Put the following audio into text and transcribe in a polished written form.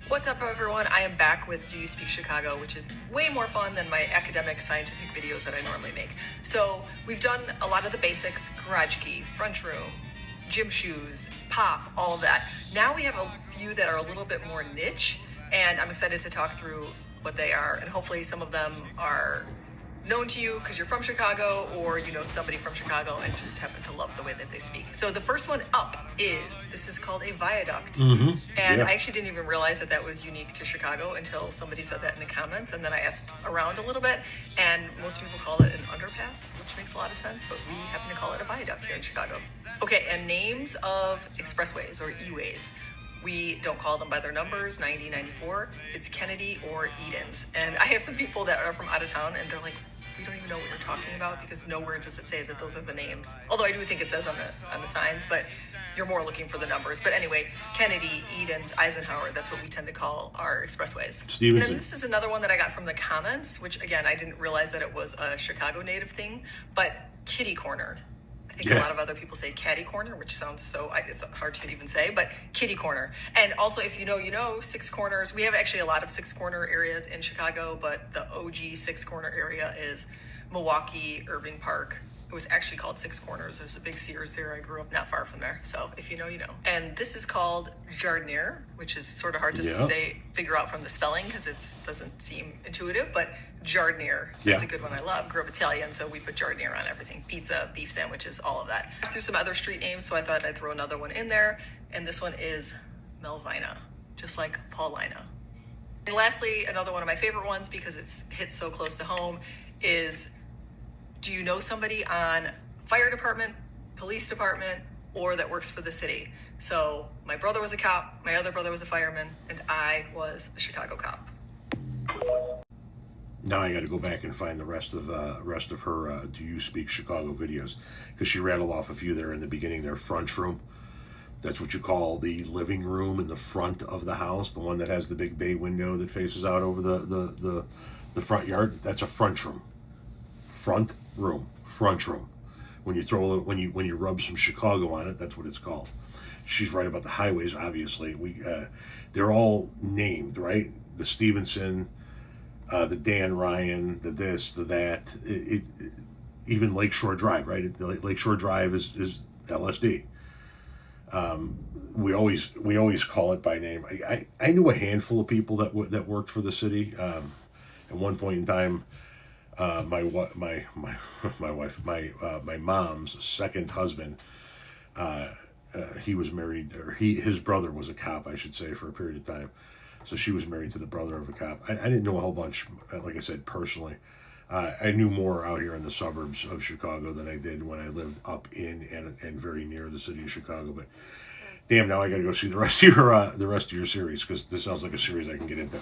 What's up, everyone? I am back with Do You Speak Chicago, which is way more fun than my academic scientific videos that I normally make. So we've done a lot of the basics: garage key, front room, gym shoes, pop, all of that. Now we have a few that are a little bit more niche, and I'm excited to talk through what they are, and hopefully some of them are known to you because you're from Chicago, or you know somebody from Chicago and just happen to love the way that they speak. So the first one up this is called a viaduct. And Yeah. I actually didn't even realize that that was unique to Chicago until somebody said that in the comments, and then I asked around a little bit, and most people call it an underpass, which makes a lot of sense, but we happen to call it a viaduct here in Chicago. Okay, and names of expressways or E-ways. We don't call them by their numbers, 90, 94. It's Kennedy or Edens. And I have some people that are from out of town, and they're like, we don't even know what you're talking about because nowhere does it say that those are the names. Although I do think it says on the signs, but you're more looking for the numbers. But anyway, Kennedy, Edens, Eisenhower, that's what we tend to call our expressways. Stevenson. And then this is another one that I got from the comments, which again, I didn't realize that it was a Chicago native thing, but kitty corner. I think a lot of other people say catty corner, which sounds so, it's hard to even say, but kitty corner. And also, if you know, six corners. We have actually a lot of six corner areas in Chicago, but the OG six corner area is Milwaukee, Irving Park. It was actually called Six Corners. There's a big Sears there. I grew up not far from there. So if you know, you know. And this is called Giardiniera, which is sort of hard to figure out from the spelling because it doesn't seem intuitive, but Giardiniera. That's a good one I love. Grew up Italian, so we put Giardiniera on everything. Pizza, beef sandwiches, all of that. I threw some other street names, so I thought I'd throw another one in there. And this one is Melvina, just like Paulina. And lastly, another one of my favorite ones because it's hit so close to home is, do you know somebody on fire department, police department, or that works for the city? So my brother was a cop, my other brother was a fireman, and I was a Chicago cop. Now I got to go back and find the rest of her Do You Speak Chicago videos, because she rattled off a few there in the beginning. Their front room. That's what you call the living room in the front of the house, the one that has the big bay window that faces out over the front yard. That's a front room. Front room. When you throw a little, when you rub some Chicago on it, that's what it's called. She's right about the highways. Obviously, they're all named, right? The Stevenson, the Dan Ryan, the this, the that. Even Lakeshore Drive, right? Lakeshore Drive is LSD. We always call it by name. I knew a handful of people that worked for the city. At one point in time, my wife, my mom's second husband, he was married, or his brother was a cop, I should say, for a period of time. So she was married to the brother of a cop. I didn't know a whole bunch, like I said, personally. I knew more out here in the suburbs of Chicago than I did when I lived up in and very near the city of Chicago. But damn, now I got to go see the rest of your series, because this sounds like a series I can get into.